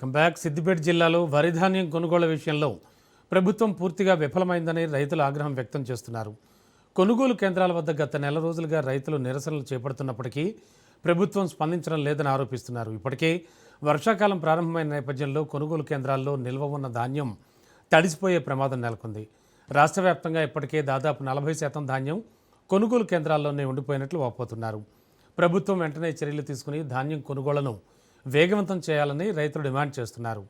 Comeback Siddipet జిల్లాలో వరి ధాన్యం కొనుగోలు విషయంలో ప్రభుత్వం పూర్తిగా విఫలమైందని రైతులు ఆగ్రహం వ్యక్తం చేస్తున్నారు. కొనుగోలు కేంద్రాల వద్ద గత నెల రోజులుగా రైతులు నిరసనలు చేపడుతున్నప్పటికీ ప్రభుత్వం స్పందించడం లేదని ఆరోపిస్తున్నారు. ఇప్పటికే వర్షాకాలం ప్రారంభమైన నేపథ్యంలో కొనుగోలు కేంద్రాల్లో నిల్వ ఉన్న ధాన్యం తడిసిపోయే ప్రమాదం నెలకొంది. రాష్ట్ర వ్యాప్తంగా ఇప్పటికే దాదాపు 40% ధాన్యం కొనుగోలు కేంద్రాల్లోనే ఉండిపోయినట్లు వాపోతున్నారు. ప్రభుత్వం వెంటనే చర్యలు తీసుకుని ధాన్యం కొనుగోళ్లను వేగవంతం చేయాలని రైతులు డిమాండ్ చేస్తున్నారు.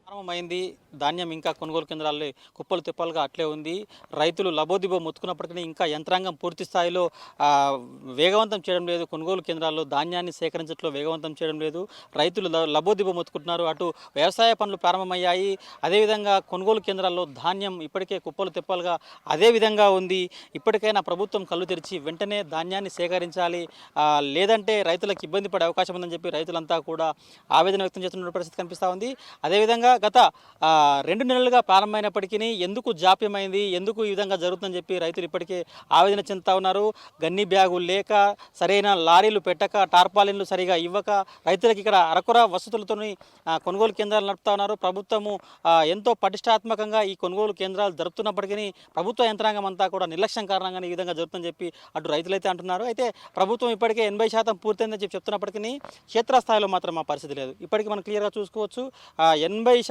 ప్రారంభమైంది. ధాన్యం ఇంకా కొనుగోలు కేంద్రాల్లో కుప్పలు తిప్పలుగా అట్లే ఉంది. రైతులు లబోదిబో మొత్తుకున్నప్పటికీ ఇంకా యంత్రాంగం పూర్తి స్థాయిలో వేగవంతం చేయడం లేదు. కొనుగోలు కేంద్రాల్లో ధాన్యాన్ని సేకరించడంలో వేగవంతం చేయడం లేదు. రైతులు లబోదిబో మొత్తుకుంటున్నారు. అటు వ్యవసాయ పనులు ప్రారంభమయ్యాయి. అదేవిధంగా కొనుగోలు కేంద్రాల్లో ధాన్యం ఇప్పటికే కుప్పలు తిప్పలుగా అదే విధంగా ఉంది. ఇప్పటికైనా ప్రభుత్వం కళ్ళు తెరిచి వెంటనే ధాన్యాన్ని సేకరించాలి, లేదంటే రైతులకు ఇబ్బంది పడే అవకాశం ఉందని చెప్పి రైతులంతా కూడా ఆవేదన వ్యక్తం చేస్తున్న పరిస్థితి కనిపిస్తూ ఉంది. అదేవిధంగా గత 2 నెలలుగా ప్రారంభమైనప్పటికీ ఎందుకు జాప్యమైంది, ఎందుకు ఈ విధంగా జరుగుతుందని చెప్పి రైతులు ఇప్పటికే ఆవేదన చెందుతా ఉన్నారు. గన్ని బ్యాగులు లేక, సరైన లారీలు పెట్టక, టార్పాలిన్లు సరిగా ఇవ్వక రైతులకు ఇక్కడ అరకొర వసతులతో కొనుగోలు కేంద్రాలు నడుపుతా ఉన్నారు. ప్రభుత్వము ఎంతో పటిష్టాత్మకంగా ఈ కొనుగోలు కేంద్రాలు జరుపుతున్నప్పటికీ ప్రభుత్వ యంత్రాంగం అంతా కూడా నిర్లక్ష్యం కారణంగా ఈ విధంగా జరుగుతుందని చెప్పి అటు రైతులైతే అంటున్నారు. అయితే ప్రభుత్వం ఇప్పటికే 80% పూర్తయిందని చెప్పి చెప్తున్నప్పటికీ క్షేత్రస్థాయిలో మాత్రం ఆ పరిస్థితి లేదు. ఇప్పటికీ మనం క్లియర్గా చూసుకోవచ్చు. 80%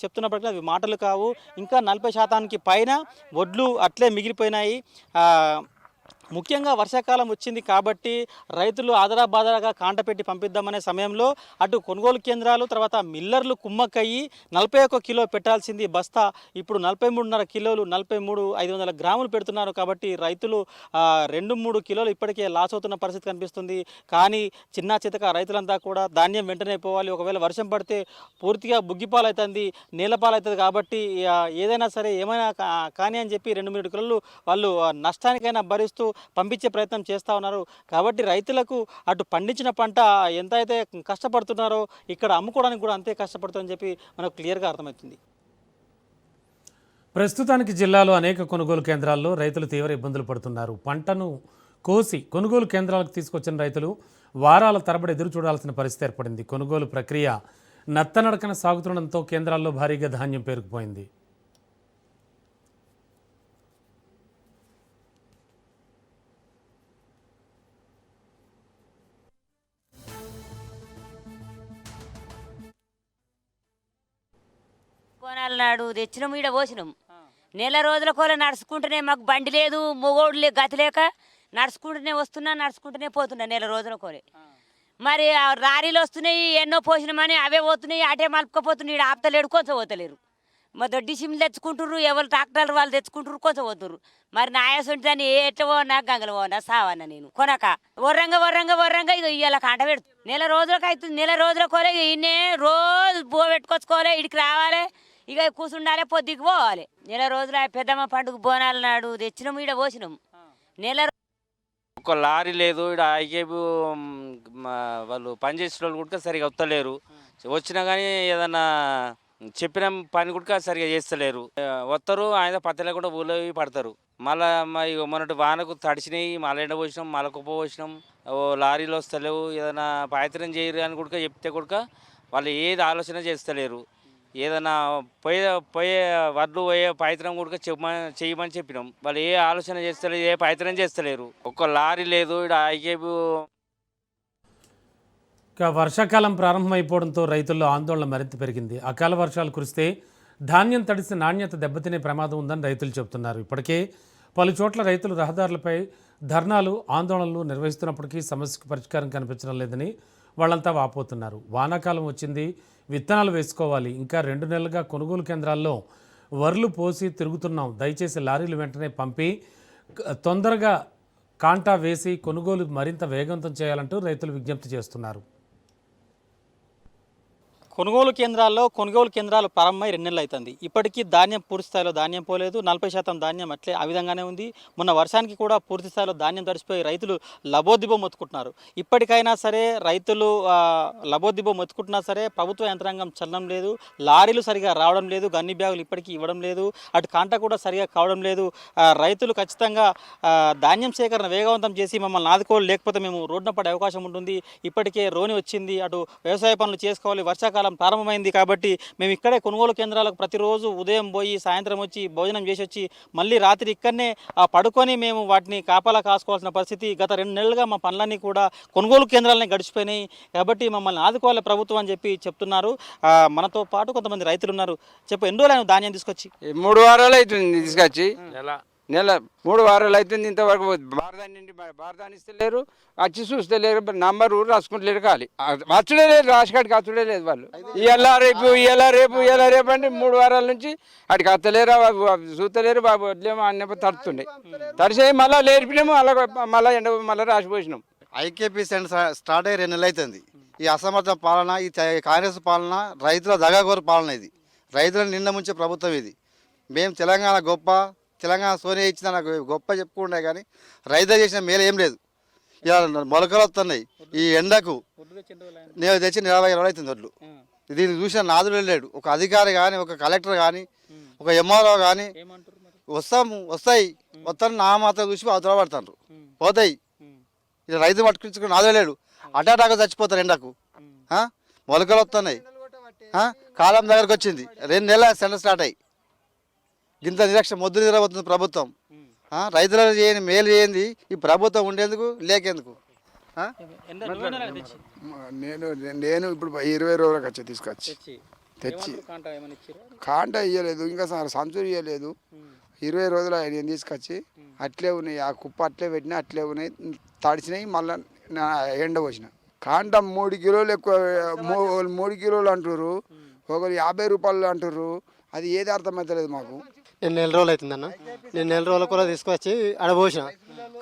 చెప్తున్నప్పటికీ అవి మాటలు కావు. ఇంకా 40% పైన వడ్లు అట్లే మిగిలిపోయినాయి. ముఖ్యంగా వర్షాకాలం వచ్చింది కాబట్టి రైతులు ఆదరాబాదరాగా కాంటపెట్టి పంపిద్దామనే సమయంలో అటు కొనుగోలు కేంద్రాలు, తర్వాత మిల్లర్లు కుమ్మక్కయ్యి 41 కిలో పెట్టాల్సింది బస్తా ఇప్పుడు 43.5 కిలోలు, 43,500 గ్రాములు పెడుతున్నారు. కాబట్టి రైతులు 2-3 కిలోలు ఇప్పటికే లాస్ అవుతున్న పరిస్థితి కనిపిస్తుంది. కానీ చిన్న చితక రైతులంతా కూడా ధాన్యం వెంటనే పోవాలి, ఒకవేళ వర్షం పడితే పూర్తిగా బుగ్గిపాలవుతుంది, నీళ్ళపాలవుతుంది. కాబట్టి ఏదైనా సరే ఏమైనా కానీ అని చెప్పి 2-3 కిలోలు వాళ్ళు నష్టానికైనా భరిస్తూ పంపించే ప్రయత్నం చేస్తూ ఉన్నారు. కాబట్టి రైతులకు అటు పండించిన పంట ఎంత అయితే కష్టపడుతున్నారో ఇక్కడ అమ్ముకోవడానికి కూడా అంతే కష్టపడుతుందని చెప్పి మనకు క్లియర్గా అర్థమవుతుంది. ప్రస్తుతానికి జిల్లాలో అనేక కొనుగోలు కేంద్రాల్లో రైతులు తీవ్ర ఇబ్బందులు పడుతున్నారు. పంటను కోసి కొనుగోలు కేంద్రాలకు తీసుకొచ్చిన రైతులు వారాల తరబడి ఎదురు చూడాల్సిన పరిస్థితి ఏర్పడింది. కొనుగోలు ప్రక్రియ నత్తనడకన సాగుతుండడంతో కేంద్రాల్లో భారీగా ధాన్యం పేరుకుపోయింది. కోనాల నాడు తెచ్చినాము, ఈడ పోసినాం. నెల రోజుల కోల నడుచుకుంటూనే, మాకు బండి లేదు, మొగోడు గతి లేక నడుచుకుంటూనే వస్తున్నా, నడుచుకుంటూనే పోతున్నా నెల రోజుల కోలే. మరి లారీలు వస్తున్నాయి, ఎన్నో పోసినామని అవే పోతున్నాయి, అటే మలుపుకపోతున్నాయి. ఈడ ఆపుతలేడు, కొంచెం పోతలేరు. మరి దొడ్డి సిమ్లు తెచ్చుకుంటుర్రు, ఎవరు ట్రాక్టర్లు వాళ్ళు తెచ్చుకుంటారు, కొంచెం పోతుర్రు. మరి నాయసంటి దాన్ని ఎట్లా పోనా, గంగలు పోనా, సావన్నా నేను కొనక వర్రంగా ఇక ఇవాళ కాంట పెడుతుంది. నెల రోజులకు అవుతుంది. నెల రోజుల కోలే ఇన్నే రోజు బో పెట్టుకొచ్చుకోవాలి, ఇడికి రావాలి, ఇక కూర్చుండాలి, పొద్దుకి పోవాలి. నెల రోజులు పెద్దమ్మ పండుగ బోనాల నాడు తెచ్చినాము, ఈడ పోసినాం. నెల ఒక లారీ లేదు. ఇక్కడ ఐకేబీ వాళ్ళు పనిచేసిన వాళ్ళు కూడా సరిగా వస్తలేరు. వచ్చినా కానీ ఏదన్నా చెప్పిన పని కూడా సరిగా చేస్తలేరు. వస్తారు, ఆయన పత్తలే కూడా ఊళ్ళో పడతారు. మళ్ళీ మొన్నటి వానకు తడిచినాయి, మళ్ళీ ఎండ పోసినాం, మళ్ళీ కుప్ప పోసినాం. ఓ లారీలు వస్తలేవు, ఏదైనా పాయత్రం చేయరు అని కూడా చెప్తే కూడా వాళ్ళు ఏది ఆలోచన చేస్తలేరు. ఏదైనా పోయే వడ్లు పోయే ప్రయత్నం కూడా చేయమని చెప్పినాం. వాళ్ళు ఏ ఆలోచన చేస్తలేరు, ఏ ప్రయత్నం చేస్తలేరు. ఒక్క లారీ లేదు. ఇక్కడ ఐకేబీ వర్షాకాలం ప్రారంభమైపోవడంతో రైతుల్లో ఆందోళన మరింత పెరిగింది. అకాల వర్షాలు కురిస్తే ధాన్యం తడిసి నాణ్యత దెబ్బతినే ప్రమాదం ఉందని రైతులు చెబుతున్నారు. ఇప్పటికే పలు చోట్ల రైతులు రహదారులపై ధర్నాలు, ఆందోళనలు నిర్వహిస్తున్నప్పటికీ సమస్యకు పరిష్కారం కనిపించడం లేదని వాళ్ళంతా వాపోతున్నారు. వానాకాలం వచ్చింది, విత్తనాలు వేసుకోవాలి. ఇంకా 2 నెలలుగా కొనుగోలు కేంద్రాల్లో వరులు పోసి తిరుగుతున్నాం. దయచేసి లారీలు వెంటనే పంపి తొందరగా కాంటా వేసి కొనుగోలు మరింత వేగవంతం చేయాలంటూ రైతులు విజ్ఞప్తి చేస్తున్నారు. కొనుగోలు కేంద్రాలు ప్రారంభమై 2 నెలలు అవుతుంది. ఇప్పటికీ ధాన్యం పూర్తి స్థాయిలో ధాన్యం పోలేదు. 40% ధాన్యం అట్లే ఆ విధంగానే ఉంది. మొన్న వర్షానికి కూడా పూర్తి స్థాయిలో ధాన్యం తడిసిపోయి రైతులు లబోదిబో మొత్తుకుంటున్నారు. ఇప్పటికైనా సరే రైతులు లబోదిబో మొత్తుకుంటున్నా సరే ప్రభుత్వ యంత్రాంగం చల్లడం లేదు. లారీలు సరిగా రావడం లేదు. గన్ని బ్యాగులు ఇప్పటికీ ఇవ్వడం లేదు. అటు కాంట కూడా సరిగా కావడం లేదు. రైతులు ఖచ్చితంగా ధాన్యం సేకరణ వేగవంతం చేసి మమ్మల్ని ఆదుకోవాలి, లేకపోతే మేము రోడ్డున పడే అవకాశం ఉంటుంది. ఇప్పటికే రోని వచ్చింది. అటు వ్యవసాయ పనులు చేసుకోవాలి. వర్షాకాలం ప్రారంభమైంది కాబట్టి మేము ఇక్కడే కొనుగోలు కేంద్రాలకు ప్రతిరోజు ఉదయం పోయి సాయంత్రం వచ్చి భోజనం చేసి వచ్చి మళ్ళీ రాత్రి ఇక్కడనే పడుకొని మేము వాటిని కాపలా కాసుకోవాల్సిన పరిస్థితి. గత 2 నెలలుగా మా పనులన్నీ కూడా కొనుగోలు కేంద్రాలనే గడిచిపోయినాయి. కాబట్టి మమ్మల్ని ఆదుకోవాలి ప్రభుత్వం అని చెప్పి చెప్తున్నారు. మనతో పాటు కొంతమంది రైతులు ఉన్నారు. చెప్పు, ఎన్ని రోజులు ధాన్యం తీసుకొచ్చి? 3 వారాలు అవుతుంది తీసుకొచ్చి. నెల 3 వారాలు అవుతుంది. ఇంతవరకు బారదాన్ని ఇస్తలేరు, వచ్చి చూస్తలేరు, నంబరు రాసుకుంటలేరు. ఖాళీ వచ్చుడే లేదు, రాసికాడికి వచ్చుడే లేదు. వాళ్ళు ఇలా రేపు అంటే 3 వారాల నుంచి అటుకి అత్తలేరు, చూస్తలేరు. బాబు వడ్లేమో అన్న తడుతుండే తడిసేయి మళ్ళీ లేపినాము, మళ్ళీ ఎండ మళ్ళీ రాసిపోసినాం. ఐకేపీ స్టార్ట్ అయ్యి 2 నెలలు అవుతుంది. ఈ అసమర్థ పాలన, ఈ కాంగ్రెస్ పాలన, రైతుల దగాగోరు పాలన ఇది. రైతులను నిన్న ముంచే ప్రభుత్వం ఇది. మేము తెలంగాణ గొప్ప, తెలంగాణ సోనియా ఇచ్చిన నాకు గొప్ప చెప్పుకుంటే కానీ రైతులు చేసిన మేలు ఏం లేదు. ఇలా మొలకలు వస్తున్నాయి. ఈ ఎండకు నేను తెచ్చి 40 రోజులు అవుతుంది వడ్లు. దీన్ని చూసిన నాదుడు వెళ్ళాడు. ఒక అధికారి కానీ, ఒక కలెక్టర్ కానీ, ఒక ఎంఆర్ఓ కానీ వస్తాను నా మాత్రం చూసి అవతల పడతారు, పోతాయి. ఇలా రైతు పట్టుకుని నాదు వెళ్ళాడు. అటాటాకు చచ్చిపోతారు ఎండకు. మొలకలు వస్తున్నాయి. కాలం దగ్గరకు వచ్చింది. 2 నెలల సెంటర్ స్టార్ట్ అయ్యి గింత నిరక్ష మొద్దు నిద్రపోతుంది ప్రభుత్వం. రైతులను చేయని మేలు చేయండి ఈ ప్రభుత్వం ఉండేందుకు లేకేందుకు. నేను ఇప్పుడు 20 రోజులకు వచ్చి తీసుకొచ్చి తెచ్చి కాంట ఇవ్వలేదు, ఇంకా సంచులు ఇవ్వలేదు. 20 రోజులు నేను తీసుకొచ్చి అట్లే ఉన్నాయి. ఆ కుప్ప అట్లే పెట్టినా అట్లే ఉన్నాయి, తడిచినాయి. మళ్ళీ ఎండ పోసిన కాంట 3 కిలోలు ఎక్కువ, 3 కిలోలు అంటారు, ఒకరు 50 రూపాయలు అంటారు. అది ఏది అర్థమవుతలేదు మాకు. నేను 4 రోజులు అవుతుందన్న. నేను 4 రోజుల కూడా తీసుకొచ్చి ఆడబోసిన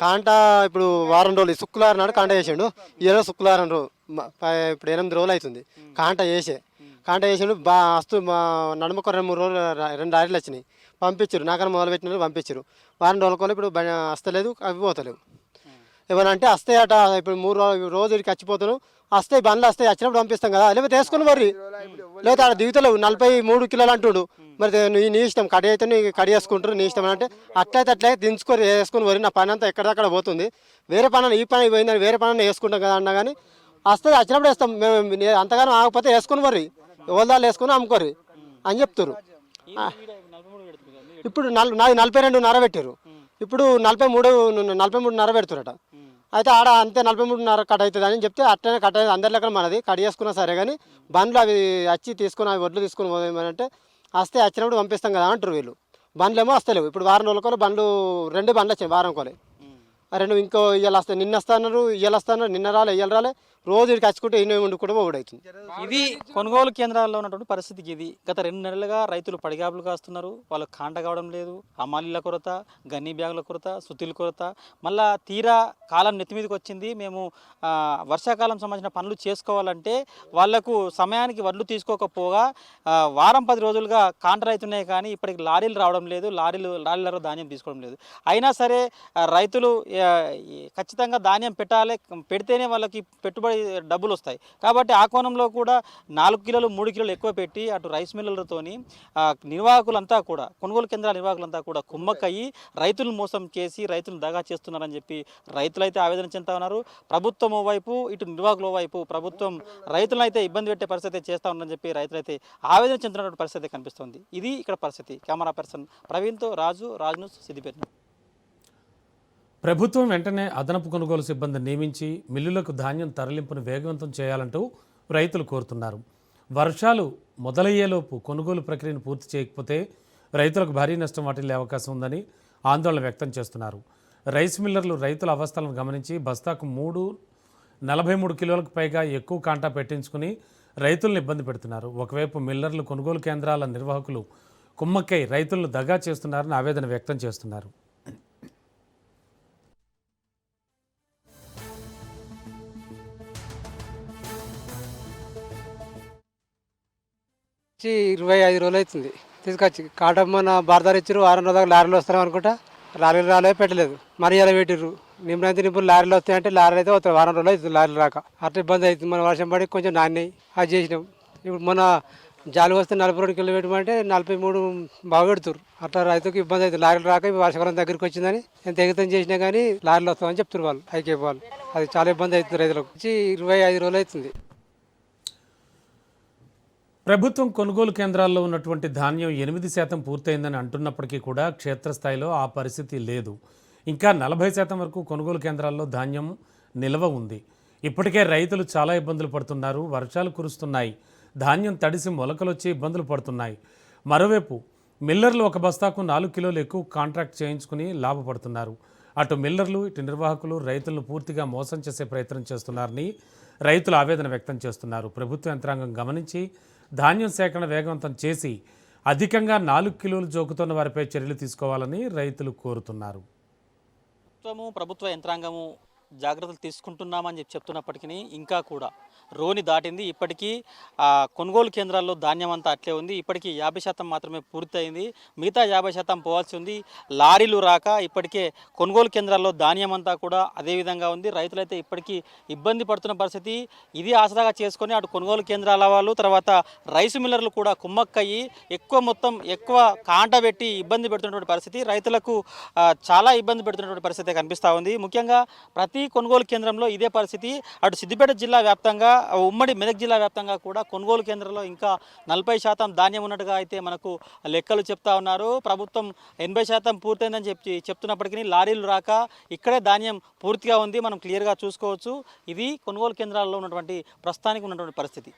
కాంట. ఇప్పుడు వారం రోజులు శుక్రవారం నాడు కాంట వేసాడు. ఈరోజు శుక్రవారం రోజు ఇప్పుడు 8 రోజులు అవుతుంది కాంట వేసాడు. వస్తూ నడుమకు 2-3 రోజులు 2 లారీలు వచ్చినాయి, పంపించారు. నాకన్నా మొదలు పెట్టిన పంపించారు. వారం రోజుల కూడా ఇప్పుడు వస్తలేదు, అవి పోతలేవు. ఏమన్నా అంటే వస్తాయి అట. ఇప్పుడు 3 రోజులకి వచ్చిపోతాను, వస్తాయి బండ్లు వస్తాయి, వచ్చినప్పుడు పంపిస్తాం కదా. లేకపోతే వేసుకుని మరి, లేకపోతే ఆడ దిగుతలేవు. 43 కిలోలు అంటుడు. మరి నీ ఇష్టం, కడి అయితే నీ కడి వేసుకుంటారు, నీ ఇష్టం అంటే అట్లయితే దించుకొని వేసుకుని వరి. నా పని అంతా ఎక్కడక్కడ పోతుంది. వేరే పని, ఈ పని పోయిందని వేరే పని వేసుకుంటాం కదా అన్నా కానీ వస్తుంది, వచ్చినప్పుడు వేస్తాం. మేము అంతగానో ఆగకపోతే వేసుకుని వరి, ఎవరిదాలు వేసుకుని అమ్ముకోరు అని చెప్తారు. ఇప్పుడు నాది 42.5 పెట్టారు. ఇప్పుడు 43.5 పెడుతురట. అయితే ఆడ అంతే 43.5 కట్ అవుతుంది అని చెప్తే అట్లనే కట్ అయ్యేది. అందరి లెక్కన మనది కట్ చేసుకున్నా సరే కానీ బండ్లు అవి వచ్చి తీసుకుని అవి వడ్లు తీసుకుని పోదామంటే వస్తే వచ్చినప్పుడు పంపిస్తాం కదా అంటారు వీళ్ళు. బండ్లు ఏమో వస్తలేవు. ఇప్పుడు వారం రోజుల బండ్లు 2 బండ్లు వచ్చాయి వారం కోలే. 2 ఇంకో ఇవాళ వస్తాయి, నిన్న వస్తున్నారు, ఇవాళ వస్తున్నారు, నిన్న రాలే ఇవాళ రాలే. రోజు ఇక్కడికి వచ్చుకుంటే ఇన్ని వండుకుంటే ఒకడవుతుంది. ఇది కొనుగోలు కేంద్రాల్లో ఉన్నటువంటి పరిస్థితికి ఇది. గత 2 నెలలుగా రైతులు పడిగాపులు కాస్తున్నారు. వాళ్ళకు కాంట కావడం లేదు. అమాలీల కొరత, గన్నీ బ్యాగుల కొరత, సుత్తిల కొరత. మళ్ళా తీరా కాలం నెత్తిమీదకి వచ్చింది. మేము వర్షాకాలం సంబంధించిన పనులు చేసుకోవాలంటే వాళ్లకు సమయానికి వడ్లు తీసుకోకపోగా వారం 10 రోజులుగా కాంట రైతున్నాయి. కానీ ఇప్పటికి లారీలు రావడం లేదు, లారీలలో ధాన్యం తీసుకోవడం లేదు. అయినా సరే రైతులు ఖచ్చితంగా ధాన్యం పెట్టాలి, పెడితేనే వాళ్ళకి పెట్టుబడి డబ్బులు వస్తాయి. కాబట్టి ఆ కోణంలో కూడా 4 కిలోలు 3 కిలోలు ఎక్కువ పెట్టి అటు రైస్ మిల్లర్లతోని నిర్వాహకులంతా కూడా, కొనుగోలు కేంద్రాల నిర్వాహకులంతా కూడా కుమ్మక్కయ్యి రైతులను మోసం చేసి రైతులను దగా చేస్తున్నారని చెప్పి రైతులైతే ఆవేదన చెందుతా ఉన్నారు. ప్రభుత్వం ఓవైపు, ఇటు నిర్వాహకుల వైపు ప్రభుత్వం రైతులను అయితే ఇబ్బంది పెట్టే పరిస్థితి చేస్తూ ఉందని చెప్పి రైతులైతే ఆవేదన చెందుతున్నటువంటి పరిస్థితి కనిపిస్తుంది. ఇది ఇక్కడ పరిస్థితి. కెమెరా పర్సన్ ప్రవీణ్తో రాజు న్యూస్, సిద్దిపేట. ప్రభుత్వం వెంటనే అదనపు కొనుగోలు సిబ్బంది నియమించి మిల్లులకు ధాన్యం తరలింపును వేగవంతం చేయాలంటూ రైతులు కోరుతున్నారు. వర్షాలు మొదలయ్యేలోపు కొనుగోలు ప్రక్రియను పూర్తి చేయకపోతే రైతులకు భారీ నష్టం వాటిల్లే అవకాశం ఉందని ఆందోళన వ్యక్తం చేస్తున్నారు. రైస్ మిల్లర్లు రైతుల అవస్థలను గమనించి బస్తాకు 43 కిలోలకు పైగా ఎక్కువ కాంటా పెట్టించుకుని రైతులను ఇబ్బంది పెడుతున్నారు. ఒకవైపు మిల్లర్లు కొనుగోలు కేంద్రాల నిర్వాహకులు కుమ్మక్కై రైతులను దగా చేస్తున్నారని ఆవేదన వ్యక్తం చేస్తున్నారు. వచ్చి 25 రోజులు అవుతుంది తీసుకొచ్చి కాట మొన్న బారదారి ఇచ్చారు, వారం రోజులు లారీలు వస్తాం అనుకుంటా, లారీలు రాలే పెట్టలేదు. మరి ఇలా పెట్టిర్రు నిమ్మలంతా నింపులు లారీలు వస్తాయంటే లారీలు అయితే వస్తాయి, వారం రోజులు అవుతుంది లారీలు రాక. అట్లా ఇబ్బంది అవుతుంది. మన వర్షం పడి కొంచెం నాణ్యాయి అది చేసినాం. ఇప్పుడు మన జాలు వస్తే 42 కిలో పెట్టమంటే 43 బాగా పెడుతురు. అట్లా రైతుకు ఇబ్బంది అవుతుంది. లారీలు రాక వర్షాకాలం దగ్గరికి వచ్చిందని ఎంత ఎగతం చేసినా కానీ లారీలు వస్తామని చెప్తున్నారు వాళ్ళు, ఐకే వాళ్ళు. అది చాలా ఇబ్బంది అవుతుంది రైతులకు. వచ్చి 25 రోజులు అవుతుంది. ప్రభుత్వం కొనుగోలు కేంద్రాల్లో ఉన్నటువంటి ధాన్యం 8% పూర్తయిందని అంటున్నప్పటికీ కూడా క్షేత్రస్థాయిలో ఆ పరిస్థితి లేదు. ఇంకా 40% వరకు కొనుగోలు కేంద్రాల్లో ధాన్యం నిల్వ ఉంది. ఇప్పటికే రైతులు చాలా ఇబ్బందులు పడుతున్నారు. వర్షాలు కురుస్తున్నాయి, ధాన్యం తడిసి మొలకలొచ్చి ఇబ్బందులు పడుతున్నాయి. మరోవైపు మిల్లర్లు ఒక బస్తాకు 4 కిలోలు ఎక్కువ కాంట్రాక్ట్ చేయించుకుని లాభపడుతున్నారు. అటు మిల్లర్లు, ఇటు నిర్వాహకులు రైతులను పూర్తిగా మోసం చేసే ప్రయత్నం చేస్తున్నారని రైతులు ఆవేదన వ్యక్తం చేస్తున్నారు. ప్రభుత్వ యంత్రాంగం గమనించి ధాన్యం సేకరణ వేగవంతం చేసి అధికంగా 4 కిలోలు జోకుతున్న వారిపై చర్యలు తీసుకోవాలని రైతులు కోరుతున్నారు. ప్రభుత్వ యంత్రాంగము జాగ్రత్తలు తీసుకుంటున్నామని చెప్తున్నప్పటికీ ఇంకా కూడా రోని దాటింది. ఇప్పటికీ కొనుగోలు కేంద్రాల్లో ధాన్యం అంతా అట్లే ఉంది. ఇప్పటికీ 50% మాత్రమే పూర్తయింది, మిగతా 50% పోవాల్సి ఉంది. లారీలు రాక ఇప్పటికే కొనుగోలు కేంద్రాల్లో ధాన్యం అంతా కూడా అదే విధంగా ఉంది. రైతులైతే ఇప్పటికీ ఇబ్బంది పడుతున్న పరిస్థితి. ఇది ఆసరాగా చేసుకొని అటు కొనుగోలు కేంద్రాల వాళ్ళు, తర్వాత రైసు మిల్లర్లు కూడా కుమ్మక్కయ్యి ఎక్కువ కాంట పెట్టి ఇబ్బంది పెడుతున్నటువంటి పరిస్థితి. రైతులకు చాలా ఇబ్బంది పెడుతున్నటువంటి పరిస్థితి కనిపిస్తూ ఉంది. ముఖ్యంగా ప్రతి కొనుగోలు కేంద్రంలో ఇదే పరిస్థితి. అటు సిద్దిపేట జిల్లా వ్యాప్తంగా, ఉమ్మడి మెదక్ జిల్లా వ్యాప్తంగా కూడా కొనుగోలు కేంద్రంలో ఇంకా 40% ధాన్యం ఉన్నట్టుగా అయితే మనకు లెక్కలు చెప్తా ఉన్నారు. ప్రభుత్వం 80% పూర్తయిందని చెప్తున్నప్పటికీ లారీలు రాక ఇక్కడే ధాన్యం పూర్తిగా ఉంది. మనం క్లియర్గా చూసుకోవచ్చు. ఇది కొనుగోలు కేంద్రాల్లో ఉన్నటువంటి ప్రస్తుతానికి ఉన్నటువంటి పరిస్థితి.